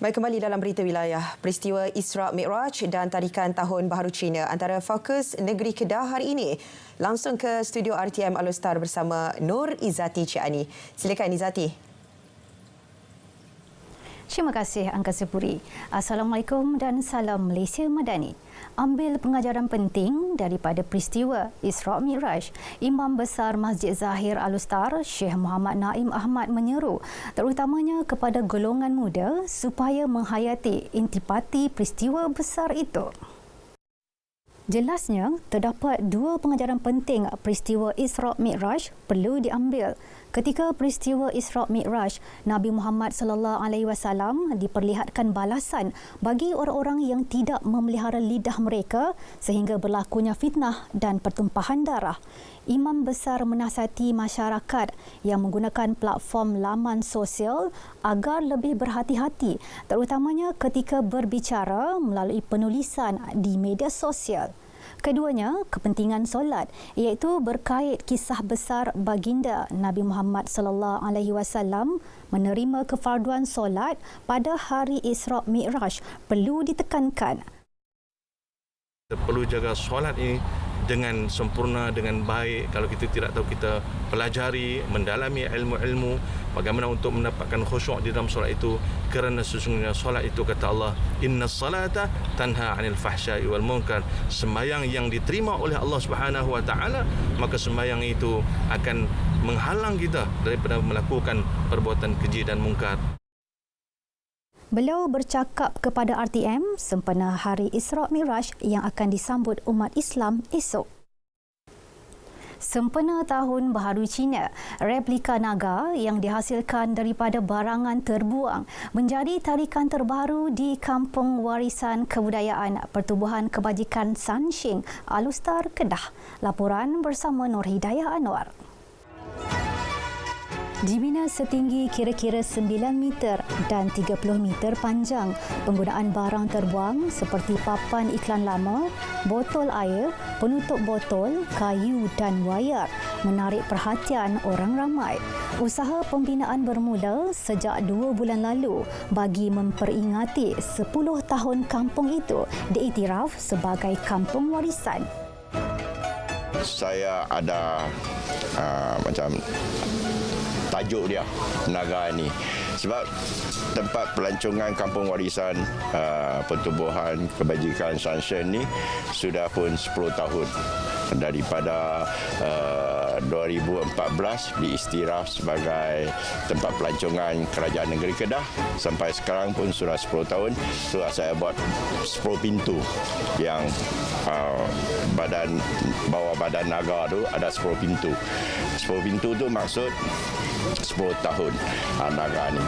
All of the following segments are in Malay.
Baik, kembali dalam berita wilayah. Peristiwa Isra' Mi'raj dan tarikan Tahun Baharu Cina antara fokus negeri Kedah hari ini. Langsung ke studio RTM Alustar bersama Nur Izzati Cik Ani. Silakan Izzati. Terima kasih Angkasa Puri. Assalamualaikum dan salam Malaysia Madani. Ambil pengajaran penting daripada peristiwa Isra' Mi'raj, Imam Besar Masjid Zahir Alustar, Syekh Muhammad Naim Ahmad menyeru terutamanya kepada golongan muda supaya menghayati intipati peristiwa besar itu. Jelasnya, terdapat dua pengajaran penting peristiwa Isra' Mi'raj perlu diambil. Ketika peristiwa Isra' Mi'raj, Nabi Muhammad SAW diperlihatkan balasan bagi orang-orang yang tidak memelihara lidah mereka sehingga berlakunya fitnah dan pertumpahan darah. Imam Besar menasihati masyarakat yang menggunakan platform laman sosial agar lebih berhati-hati, terutamanya ketika berbicara melalui penulisan di media sosial. Keduanya, kepentingan solat, iaitu berkait kisah besar baginda Nabi Muhammad SAW menerima kefarduan solat pada hari Isra' Mi'raj perlu ditekankan. Kita perlu jaga solat ini dengan sempurna, dengan baik. Kalau kita tidak tahu, kita pelajari, mendalami ilmu-ilmu bagaimana untuk mendapatkan khusyuk di dalam solat itu, kerana sesungguhnya solat itu, kata Allah, inna salata tanha 'anil fahsya'i wal munkar. Sembahyang yang diterima oleh Allah Subhanahu wa taala, maka sembahyang itu akan menghalang kita daripada melakukan perbuatan keji dan mungkar. Beliau bercakap kepada RTM sempena Hari Isra' Mi'raj yang akan disambut umat Islam esok. Sempena Tahun Baharu Cina, replika naga yang dihasilkan daripada barangan terbuang menjadi tarikan terbaru di Kampung Warisan Kebudayaan Pertubuhan Kebajikan Sanshing, Alustar, Kedah. Laporan bersama Nur Hidayah Anwar. Dibina setinggi kira-kira 9 meter dan 30 meter panjang, penggunaan barang terbuang seperti papan iklan lama, botol air, penutup botol, kayu dan wayar menarik perhatian orang ramai. Usaha pembinaan bermula sejak 2 bulan lalu bagi memperingati 10 tahun kampung itu diiktiraf sebagai kampung warisan. Saya ada macam tajuk dia, naga ini, sebab tempat pelancongan kampung warisan Pertubuhan Kebajikan Sanshing ni sudah pun 10 tahun. Daripada 2014 diiktiraf sebagai tempat pelancongan Kerajaan Negeri Kedah, sampai sekarang pun sudah 10 tahun. So saya buat 10 pintu yang bawah badan naga tu ada 10 pintu. 10 pintu tu maksud 10 tahun naga ni.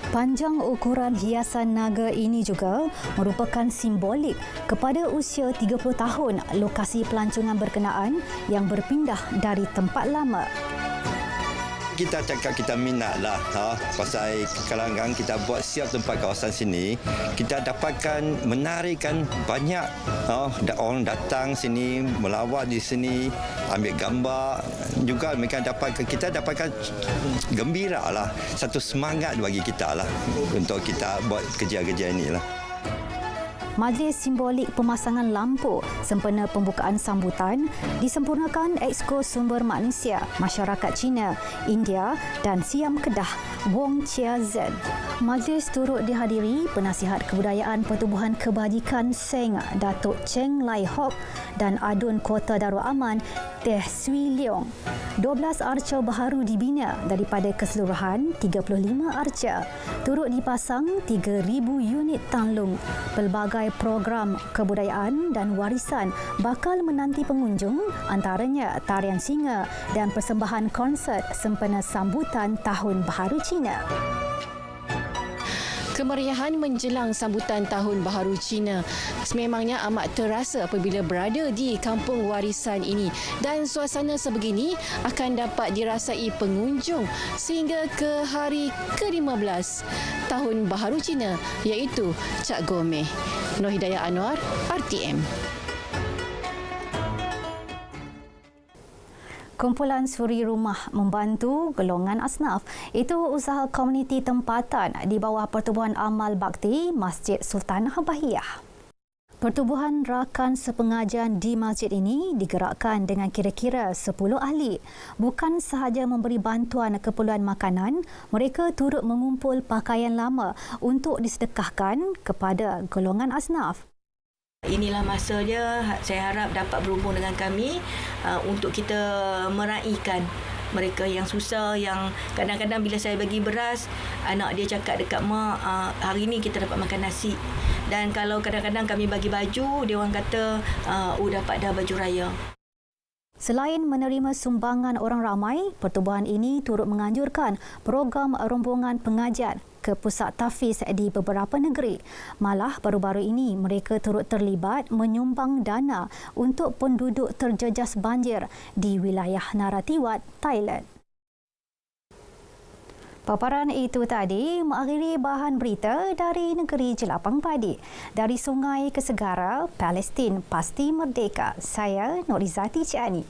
Panjang ukuran hiasan naga ini juga merupakan simbolik kepada usia 30 tahun lokasi pelancongan berkenaan yang berpindah dari tempat lama. Kita cakap kita minat lah pasal kalangan kita buat siap tempat kawasan sini, kita dapatkan menarikkan banyak orang datang sini, melawat di sini, ambil gambar juga. Kita dapatkan gembira lah, satu semangat bagi kita lah untuk kita buat kerja-kerja ini lah. Majlis simbolik pemasangan lampu sempena pembukaan sambutan disempurnakan Exko Sumber Manusia Masyarakat Cina, India dan Siam Kedah, Wong Chia Zen. Majlis turut dihadiri Penasihat Kebudayaan Pertubuhan Kebajikan Seng, Datuk Cheng Lai Hock dan Adun Kota Darul Aman, Teh Swee Leong. 12 arca baharu dibina daripada keseluruhan 35 arca. Turut dipasang 3,000 unit tanglung. Pelbagai program kebudayaan dan warisan bakal menanti pengunjung, antaranya tarian singa dan persembahan konsert sempena sambutan Tahun Baharu Cina. Kemeriahan menjelang sambutan Tahun Baharu Cina sememangnya amat terasa apabila berada di kampung warisan ini, dan suasana sebegini akan dapat dirasai pengunjung sehingga ke hari ke-15 Tahun Baharu Cina, iaitu Cap Gomeh. Nur Hidayah Anwar, RTM. Kumpulan suri rumah membantu golongan asnaf. Itu usaha komuniti tempatan di bawah Pertubuhan Amal Bakti Masjid Sultanah Bahiyah. Pertubuhan rakan sepengajian di masjid ini digerakkan dengan kira-kira 10 ahli. Bukan sahaja memberi bantuan keperluan makanan, mereka turut mengumpul pakaian lama untuk disedekahkan kepada golongan asnaf. Inilah masanya saya harap dapat berhubung dengan kami untuk kita meraihkan mereka yang susah, yang kadang-kadang bila saya bagi beras, anak dia cakap dekat mak, hari ni kita dapat makan nasi. Dan kalau kadang-kadang kami bagi baju, dia orang kata, dapat dah baju raya. Selain menerima sumbangan orang ramai, pertubuhan ini turut menganjurkan program rombongan pengajian ke pusat tahfiz di beberapa negeri. Malah baru-baru ini mereka turut terlibat menyumbang dana untuk penduduk terjejas banjir di wilayah Narathiwat, Thailand. Paparan itu tadi mengakhiri bahan berita dari negeri Jelapang Padi. Dari sungai ke segara, Palestin pasti merdeka. Saya Norizati Ciani.